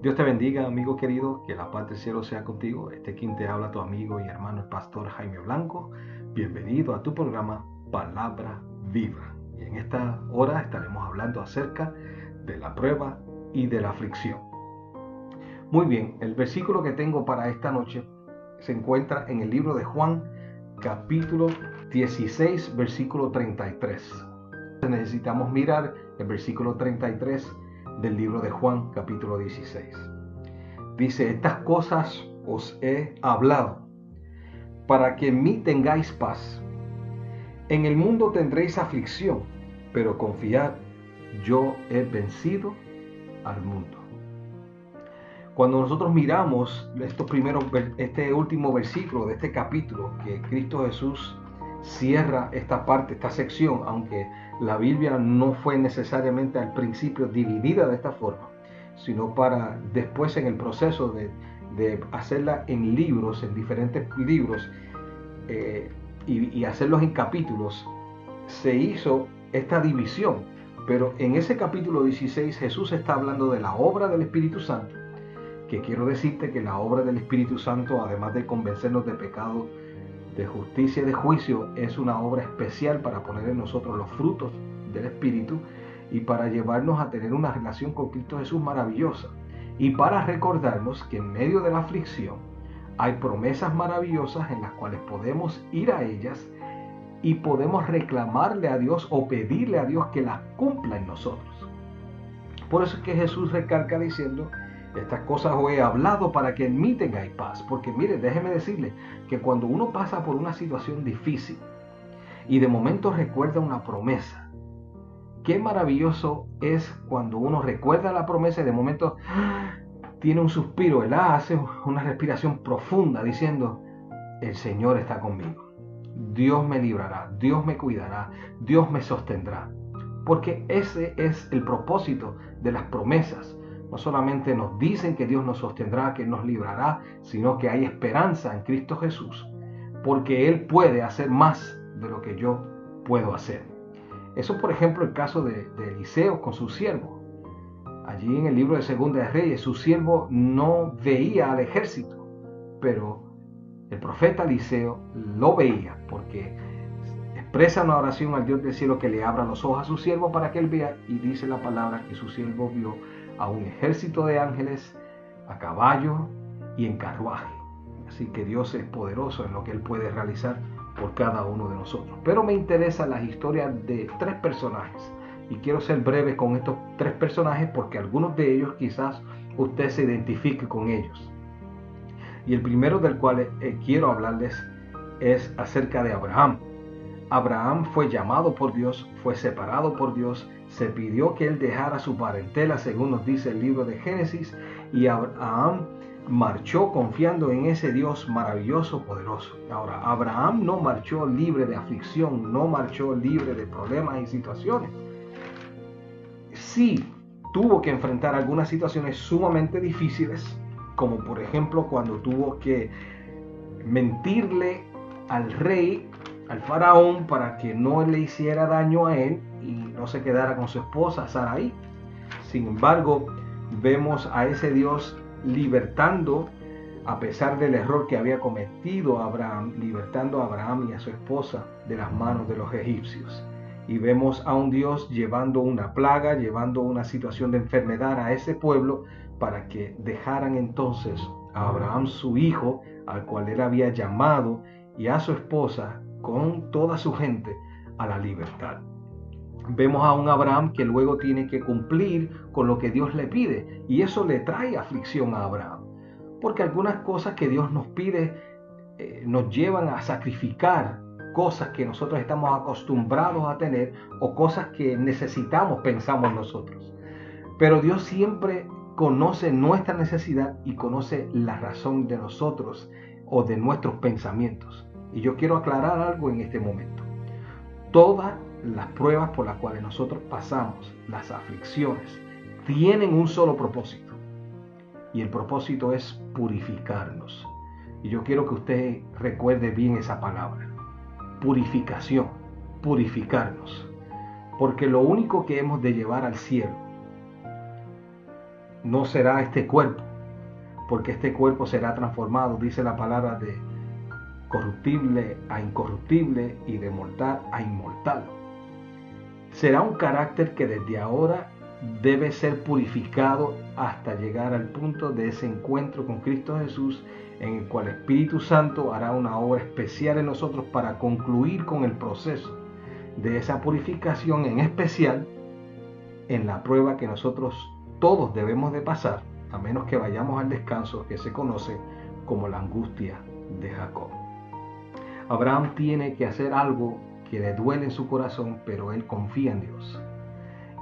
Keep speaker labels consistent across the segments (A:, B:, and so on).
A: Dios te bendiga, amigo querido, que la paz del cielo sea contigo. Quien te habla, tu amigo y hermano, el pastor Jaime Blanco. Bienvenido a tu programa Palabra Viva. Y en esta hora estaremos hablando acerca de la prueba y de la aflicción. Muy bien, el versículo que tengo para esta noche se encuentra en el libro de Juan, capítulo 16, versículo 33. Necesitamos mirar el versículo 33 del libro de Juan, capítulo 16. Dice: estas cosas os he hablado para que en mí tengáis paz. En el mundo tendréis aflicción, pero confiad, yo he vencido al mundo. Cuando nosotros miramos este último versículo de este capítulo, que Cristo Jesús cierra esta parte, esta sección, aunque la Biblia no fue necesariamente al principio dividida de esta forma, sino para después en el proceso de hacerla en libros, en diferentes libros, y hacerlos en capítulos, se hizo esta división. Pero en ese capítulo 16 Jesús está hablando de la obra del Espíritu Santo, que quiero decirte que la obra del Espíritu Santo, además de convencernos de pecado, de justicia y de juicio, es una obra especial para poner en nosotros los frutos del Espíritu y para llevarnos a tener una relación con Cristo Jesús maravillosa, y para recordarnos que en medio de la aflicción hay promesas maravillosas en las cuales podemos ir a ellas y podemos reclamarle a Dios o pedirle a Dios que las cumpla en nosotros. Por eso es que Jesús recalca diciendo: estas cosas os he hablado para que en mí tengáis paz. Porque mire, déjeme decirle que cuando uno pasa por una situación difícil y de momento recuerda una promesa, qué maravilloso es cuando uno recuerda la promesa y de momento tiene un suspiro, ¿verdad? Hace una respiración profunda diciendo: el Señor está conmigo. Dios me librará, Dios me cuidará, Dios me sostendrá. Porque ese es el propósito de las promesas. No solamente nos dicen que Dios nos sostendrá, que nos librará, sino que hay esperanza en Cristo Jesús, porque Él puede hacer más de lo que yo puedo hacer. Eso, por ejemplo, el caso de Eliseo con su siervo. Allí en el libro de Segunda de Reyes, su siervo no veía al ejército, pero el profeta Eliseo lo veía, porque expresa una oración al Dios del cielo que le abra los ojos a su siervo para que él vea, y dice la palabra que su siervo vio a un ejército de ángeles a caballo y en carruaje. Así que Dios es poderoso en lo que Él puede realizar por cada uno de nosotros. Pero me interesan las historias de tres personajes, y quiero ser breve con estos tres personajes porque algunos de ellos quizás usted se identifique con ellos. Y el primero del cual quiero hablarles es acerca de Abraham. Abraham fue llamado por Dios, fue separado por Dios, se pidió que él dejara su parentela, según nos dice el libro de Génesis, y Abraham marchó confiando en ese Dios maravilloso, poderoso. Ahora, Abraham no marchó libre de aflicción, no marchó libre de problemas y situaciones. Sí, tuvo que enfrentar algunas situaciones sumamente difíciles, como por ejemplo cuando tuvo que mentirle al rey, al faraón, para que no le hiciera daño a él y no se quedara con su esposa Sarai. Sin embargo, vemos a ese Dios libertando, a pesar del error que había cometido Abraham, libertando a Abraham y a su esposa de las manos de los egipcios. Y vemos a un Dios llevando una plaga, llevando una situación de enfermedad a ese pueblo, para que dejaran entonces a Abraham, su hijo, al cual él había llamado, y a su esposa con toda su gente, a la libertad. Vemos a un Abraham que luego tiene que cumplir con lo que Dios le pide, y eso le trae aflicción a Abraham, porque algunas cosas que Dios nos pide nos llevan a sacrificar cosas que nosotros estamos acostumbrados a tener, o cosas que necesitamos, pensamos nosotros. Pero Dios siempre conoce nuestra necesidad y conoce la razón de nosotros o de nuestros pensamientos. Y yo quiero aclarar algo en este momento. Todas las pruebas por las cuales nosotros pasamos, las aflicciones, tienen un solo propósito. Y el propósito es purificarnos. Y yo quiero que usted recuerde bien esa palabra. Purificación, purificarnos. Porque lo único que hemos de llevar al cielo no será este cuerpo, porque este cuerpo será transformado, dice la palabra, de corruptible a incorruptible y de mortal a inmortal. Será un carácter que desde ahora debe ser purificado hasta llegar al punto de ese encuentro con Cristo Jesús, en el cual el Espíritu Santo hará una obra especial en nosotros para concluir con el proceso de esa purificación, en especial en la prueba que nosotros todos debemos de pasar, a menos que vayamos al descanso, que se conoce como la angustia de Jacob. Abraham tiene que hacer algo que le duele en su corazón, pero él confía en Dios,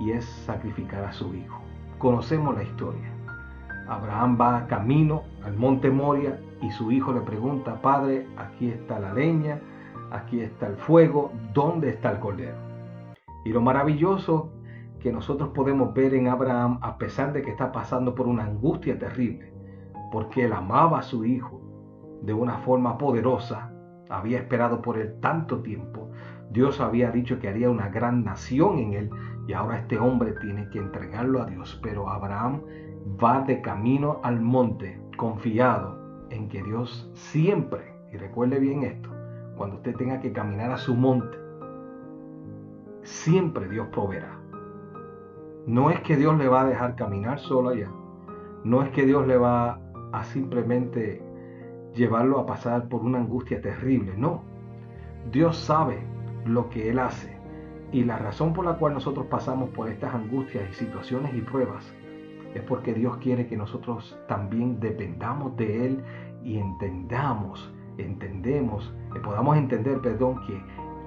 A: y es sacrificar a su hijo. Conocemos la historia. Abraham va camino al monte Moria y su hijo le pregunta: Padre, aquí está la leña, aquí está el fuego, ¿dónde está el cordero? Y lo maravilloso que nosotros podemos ver en Abraham, a pesar de que está pasando por una angustia terrible, porque él amaba a su hijo de una forma poderosa, había esperado por él tanto tiempo, Dios había dicho que haría una gran nación en él, y ahora este hombre tiene que entregarlo a Dios. Pero Abraham va de camino al monte, confiado en que Dios siempre, y recuerde bien esto, cuando usted tenga que caminar a su monte, siempre Dios proveerá. No es que Dios le va a dejar caminar solo allá, no es que Dios le va a simplemente llevarlo a pasar por una angustia terrible, no. Dios sabe lo que Él hace, y la razón por la cual nosotros pasamos por estas angustias y situaciones y pruebas es porque Dios quiere que nosotros también dependamos de Él y podamos entender, que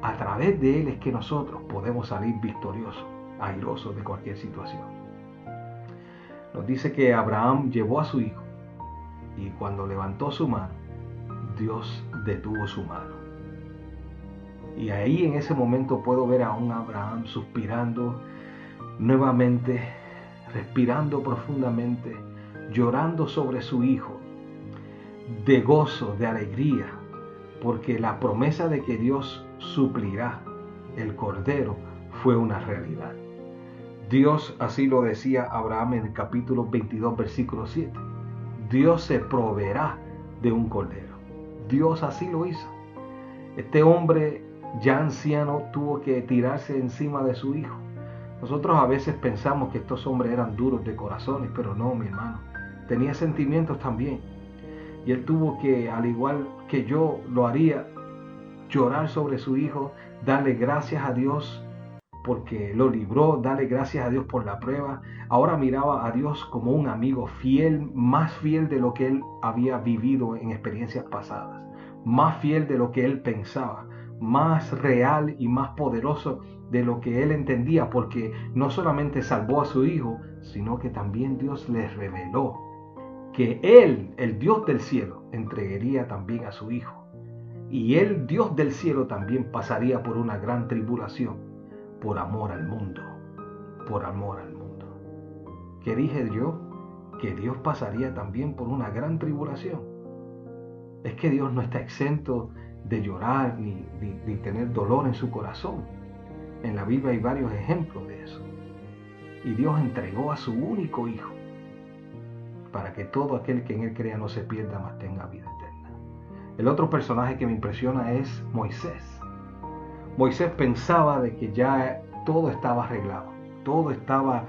A: a través de Él es que nosotros podemos salir victoriosos, airosos de cualquier situación. Nos dice que Abraham llevó a su hijo, y cuando levantó su mano, Dios detuvo su mano. Y ahí en ese momento puedo ver a un Abraham suspirando nuevamente, respirando profundamente, llorando sobre su hijo, de gozo, de alegría, porque la promesa de que Dios suplirá el cordero fue una realidad. Dios así lo decía Abraham en el capítulo 22, versículo 7. Dios se proveerá de un cordero. Dios así lo hizo. Este hombre ya anciano tuvo que tirarse encima de su hijo. Nosotros a veces pensamos que estos hombres eran duros de corazones, pero no, mi hermano. Tenía sentimientos también. Y él tuvo que, al igual que yo lo haría, llorar sobre su hijo, darle gracias a Dios porque lo libró, darle gracias a Dios por la prueba. Ahora miraba a Dios como un amigo fiel, más fiel de lo que él había vivido en experiencias pasadas, más fiel de lo que él pensaba, más real y más poderoso de lo que él entendía, porque no solamente salvó a su hijo, sino que también Dios les reveló que él, el Dios del cielo, entregaría también a su hijo. Y el Dios del cielo también pasaría por una gran tribulación, por amor al mundo, por amor al mundo. ¿Qué dije yo? Que Dios pasaría también por una gran tribulación. Es que Dios no está exento de llorar ni tener dolor en su corazón. En la Biblia hay varios ejemplos de eso. Y Dios entregó a su único hijo para que todo aquel que en él crea no se pierda, mas tenga vida eterna. El otro personaje que me impresiona es Moisés. Moisés pensaba de que ya todo estaba arreglado, todo estaba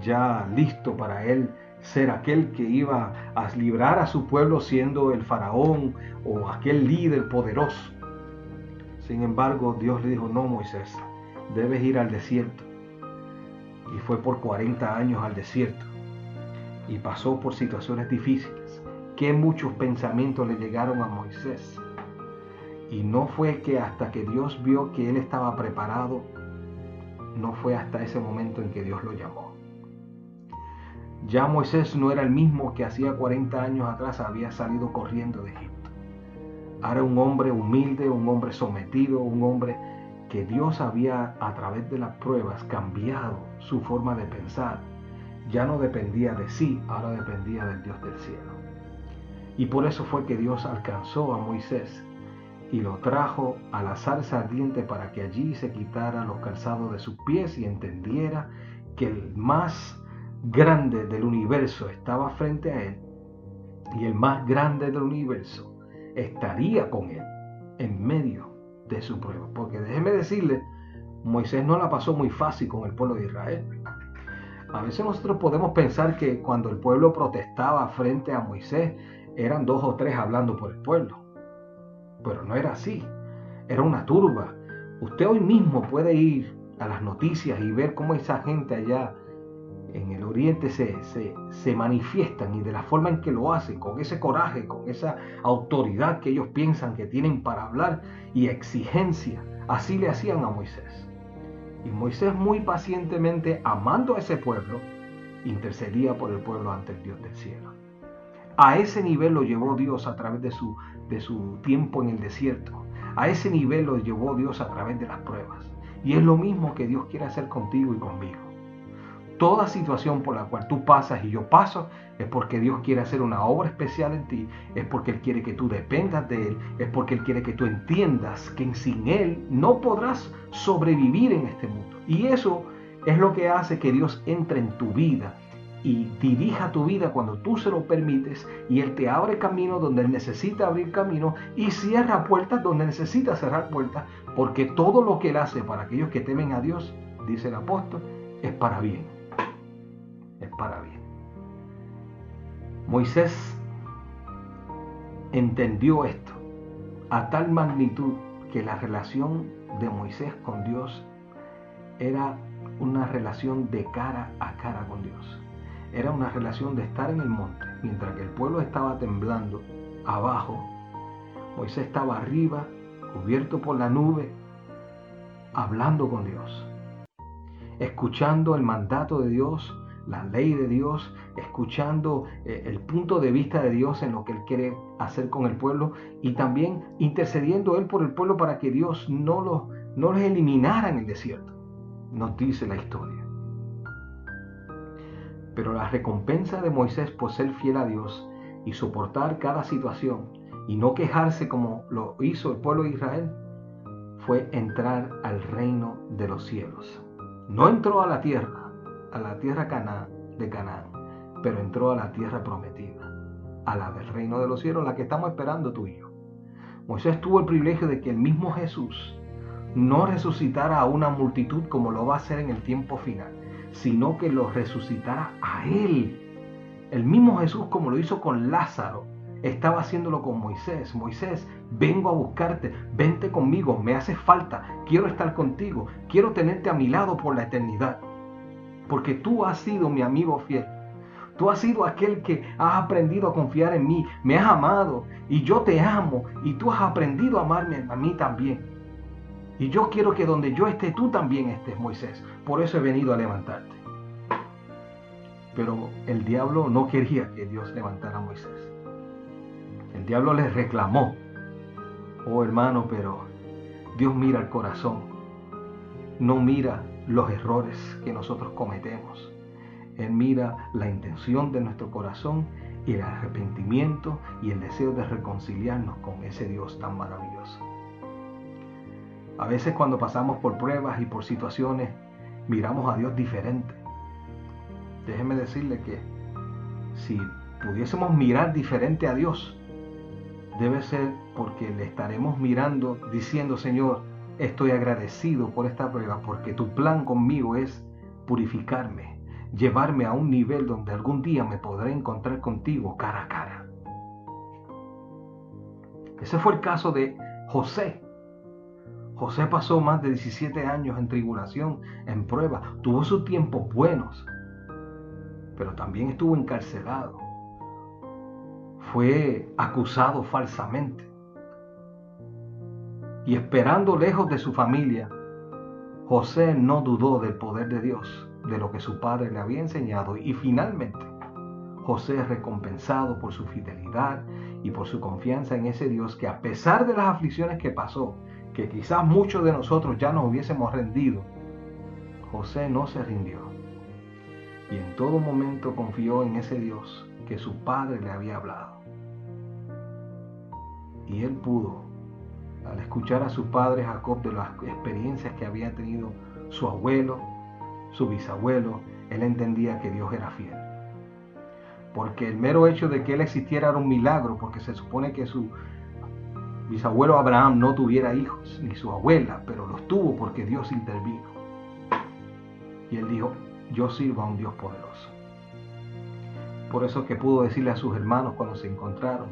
A: ya listo para él ser aquel que iba a librar a su pueblo siendo el faraón o aquel líder poderoso. Sin embargo, Dios le dijo: no, Moisés, debes ir al desierto. Y fue por 40 años al desierto y pasó por situaciones difíciles, que muchos pensamientos le llegaron a Moisés. Y no fue que hasta que Dios vio que él estaba preparado, no fue hasta ese momento en que Dios lo llamó. Ya Moisés no era el mismo que hacía 40 años atrás había salido corriendo de Egipto. Era un hombre humilde, un hombre sometido, un hombre que Dios había, a través de las pruebas, cambiado su forma de pensar. Ya no dependía de sí, ahora dependía del Dios del cielo. Y por eso fue que Dios alcanzó a Moisés y lo trajo a la zarza ardiente para que allí se quitara los calzados de sus pies y entendiera que el más grande del universo estaba frente a él y el más grande del universo estaría con él en medio de su prueba. Porque déjeme decirle, Moisés no la pasó muy fácil con el pueblo de Israel. A veces nosotros podemos pensar que cuando el pueblo protestaba frente a Moisés, eran 2 o 3 hablando por el pueblo. Pero no era así. Era una turba. Usted hoy mismo puede ir a las noticias y ver cómo esa gente allá en el oriente se manifiestan, y de la forma en que lo hacen, con ese coraje, con esa autoridad que ellos piensan que tienen para hablar y exigencia. Así le hacían a Moisés. Y Moisés, muy pacientemente, amando a ese pueblo, intercedía por el pueblo ante el Dios del cielo. A ese nivel lo llevó Dios a través de su tiempo en el desierto. A ese nivel lo llevó Dios a través de las pruebas. Y es lo mismo que Dios quiere hacer contigo y conmigo. Toda situación por la cual tú pasas y yo paso es porque Dios quiere hacer una obra especial en ti, es porque Él quiere que tú dependas de Él, es porque Él quiere que tú entiendas que sin Él no podrás sobrevivir en este mundo. Y eso es lo que hace que Dios entre en tu vida y dirija tu vida cuando tú se lo permites, y Él te abre camino donde Él necesita abrir camino y cierra puertas donde necesita cerrar puertas, porque todo lo que Él hace para aquellos que temen a Dios, dice el apóstol, es para bien. Es para bien. Moisés entendió esto a tal magnitud que la relación de Moisés con Dios era una relación de cara a cara con Dios. Era una relación de estar en el monte, mientras que el pueblo estaba temblando abajo. Moisés estaba arriba, cubierto por la nube, hablando con Dios, escuchando el mandato de Dios, la ley de Dios, escuchando el punto de vista de Dios en lo que Él quiere hacer con el pueblo, y también intercediendo Él por el pueblo para que Dios no los eliminara en el desierto, nos dice la historia. Pero la recompensa de Moisés por ser fiel a Dios y soportar cada situación y no quejarse como lo hizo el pueblo de Israel fue entrar al reino de los cielos. No entró a la tierra de Canaán, pero entró a la tierra prometida, a la del reino de los cielos, la que estamos esperando tú y yo. Moisés tuvo el privilegio de que el mismo Jesús no resucitara a una multitud como lo va a hacer en el tiempo final, sino que lo resucitara a él. El mismo Jesús, como lo hizo con Lázaro, estaba haciéndolo con Moisés. Moisés, vengo a buscarte, vente conmigo, me hace falta, quiero estar contigo, quiero tenerte a mi lado por la eternidad, porque tú has sido mi amigo fiel. Tú has sido aquel que has aprendido a confiar en mí, me has amado y yo te amo, y tú has aprendido a amarme a mí también. Y yo quiero que donde yo esté, tú también estés, Moisés. Por eso he venido a levantarte. Pero el diablo no quería que Dios levantara a Moisés. El diablo le reclamó: oh hermano, pero Dios mira el corazón, no mira los errores que nosotros cometemos. Él mira la intención de nuestro corazón y el arrepentimiento y el deseo de reconciliarnos con ese Dios tan maravilloso. A veces cuando pasamos por pruebas y por situaciones, miramos a Dios diferente. Déjeme decirle que si pudiésemos mirar diferente a Dios, debe ser porque le estaremos mirando diciendo: Señor, estoy agradecido por esta prueba, porque tu plan conmigo es purificarme, llevarme a un nivel donde algún día me podré encontrar contigo cara a cara. Ese fue el caso de José. José pasó más de 17 años en tribulación, en prueba. Tuvo sus tiempos buenos, pero también estuvo encarcelado. Fue acusado falsamente. Y esperando lejos de su familia, José no dudó del poder de Dios, de lo que su padre le había enseñado, y finalmente José es recompensado por su fidelidad y por su confianza en ese Dios que, a pesar de las aflicciones que pasó, que quizás muchos de nosotros ya nos hubiésemos rendido, José no se rindió y en todo momento confió en ese Dios que su padre le había hablado. Y él pudo, al escuchar a su padre Jacob de las experiencias que había tenido su abuelo, su bisabuelo, él entendía que Dios era fiel. Porque el mero hecho de que él existiera era un milagro, porque se supone que su bisabuelo Abraham no tuviera hijos, ni su abuela, pero los tuvo porque Dios intervino. Y él dijo, yo sirvo a un Dios poderoso. Por eso es que pudo decirle a sus hermanos cuando se encontraron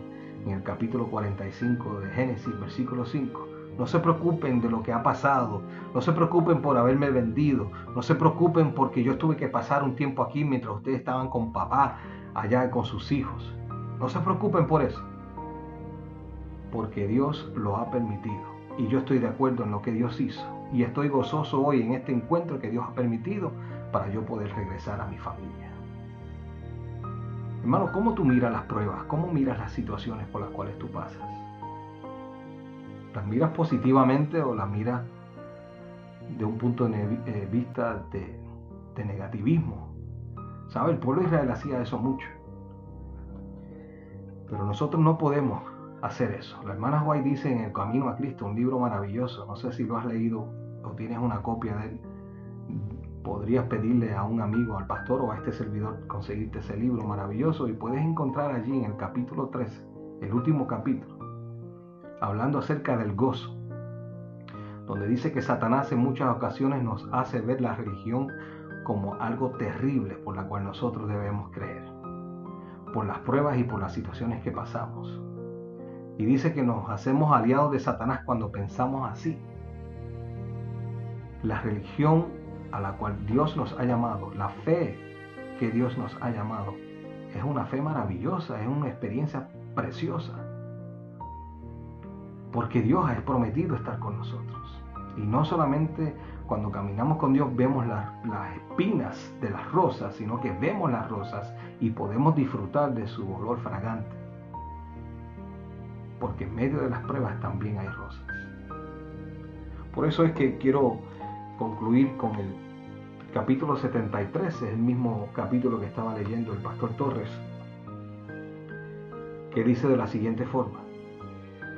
A: en el capítulo 45 de Génesis, versículo 5, no se preocupen de lo que ha pasado, no se preocupen por haberme vendido, no se preocupen porque yo tuve que pasar un tiempo aquí mientras ustedes estaban con papá allá con sus hijos. No se preocupen por eso, porque Dios lo ha permitido y yo estoy de acuerdo en lo que Dios hizo y estoy gozoso hoy en este encuentro que Dios ha permitido para yo poder regresar a mi familia. Hermano, ¿cómo tú miras las pruebas? ¿Cómo miras las situaciones por las cuales tú pasas? ¿Las miras positivamente o las miras de un punto de vista de negativismo? ¿Sabe? El pueblo de Israel hacía eso mucho. Pero nosotros no podemos hacer eso. La hermana White dice en El Camino a Cristo, un libro maravilloso, no sé si lo has leído o tienes una copia de él, podrías pedirle a un amigo, al pastor o a este servidor conseguirte ese libro maravilloso y puedes encontrar allí en el capítulo 13, el último capítulo, hablando acerca del gozo, donde dice que Satanás en muchas ocasiones nos hace ver la religión como algo terrible por la cual nosotros debemos creer, por las pruebas y por las situaciones que pasamos. Y dice que nos hacemos aliados de Satanás cuando pensamos así. La religión a la cual Dios nos ha llamado, la fe que Dios nos ha llamado, es una fe maravillosa, es una experiencia preciosa. Porque Dios ha prometido estar con nosotros. Y no solamente cuando caminamos con Dios vemos las espinas de las rosas, sino que vemos las rosas y podemos disfrutar de su olor fragante. Porque en medio de las pruebas también hay rosas. Por eso es que quiero concluir con el capítulo 73, es el mismo capítulo que estaba leyendo el pastor Torres, que dice de la siguiente forma,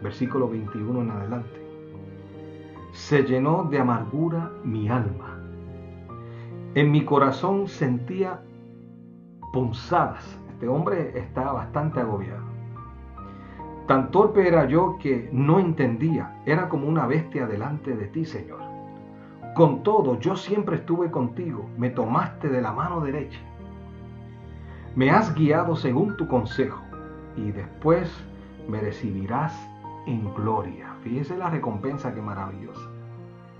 A: versículo 21 en adelante: se llenó de amargura mi alma, en mi corazón sentía punzadas. Este hombre estaba bastante agobiado. Tan torpe era yo que no entendía, era como una bestia delante de ti, Señor. Con todo, yo siempre estuve contigo, me tomaste de la mano derecha. Me has guiado según tu consejo, y después me recibirás en gloria. Fíjese la recompensa, que maravillosa.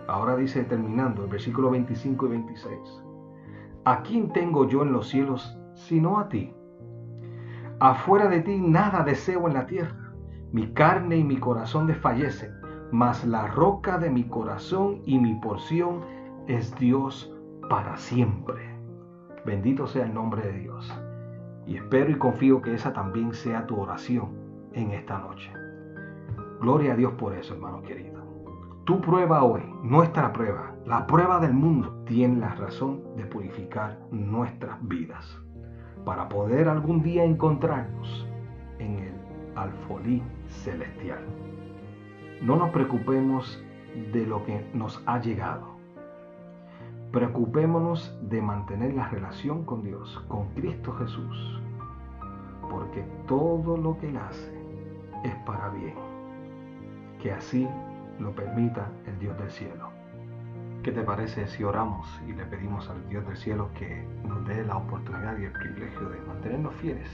A: Ahora dice, terminando, el versículo 25 y 26. ¿A quién tengo yo en los cielos sino a ti? Afuera de ti nada deseo en la tierra. Mi carne y mi corazón desfallecen, mas la roca de mi corazón y mi porción es Dios para siempre. Bendito sea el nombre de Dios. Y espero y confío que esa también sea tu oración en esta noche. Gloria a Dios por eso, hermano querido. Tu prueba hoy, nuestra prueba, la prueba del mundo, tiene la razón de purificar nuestras vidas para poder algún día encontrarnos en el alfolí celestial. No nos preocupemos de lo que nos ha llegado. Preocupémonos de mantener la relación con Dios, con Cristo Jesús, porque todo lo que Él hace es para bien. Que así lo permita el Dios del cielo. ¿Qué te parece si oramos y le pedimos al Dios del cielo que nos dé la oportunidad y el privilegio de mantenernos fieles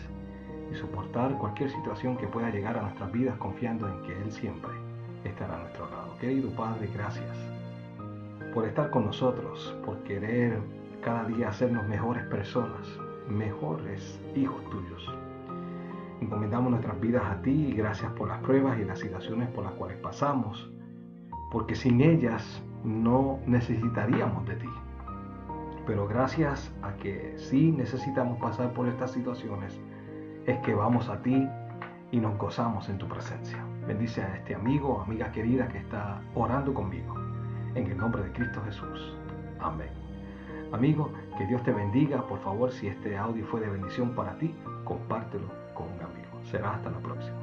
A: y soportar cualquier situación que pueda llegar a nuestras vidas, confiando en que Él siempre estará a nuestro lado? Querido Padre, gracias por estar con nosotros, por querer cada día hacernos mejores personas, mejores hijos tuyos. Encomendamos nuestras vidas a ti y gracias por las pruebas y las situaciones por las cuales pasamos, porque sin ellas no necesitaríamos de ti. Pero gracias a que sí necesitamos pasar por estas situaciones, es que vamos a ti y nos gozamos en tu presencia. Bendice a este amigo o amiga querida que está orando conmigo. En el nombre de Cristo Jesús. Amén. Amigo, que Dios te bendiga. Por favor, si este audio fue de bendición para ti, compártelo con un amigo. Será hasta la próxima.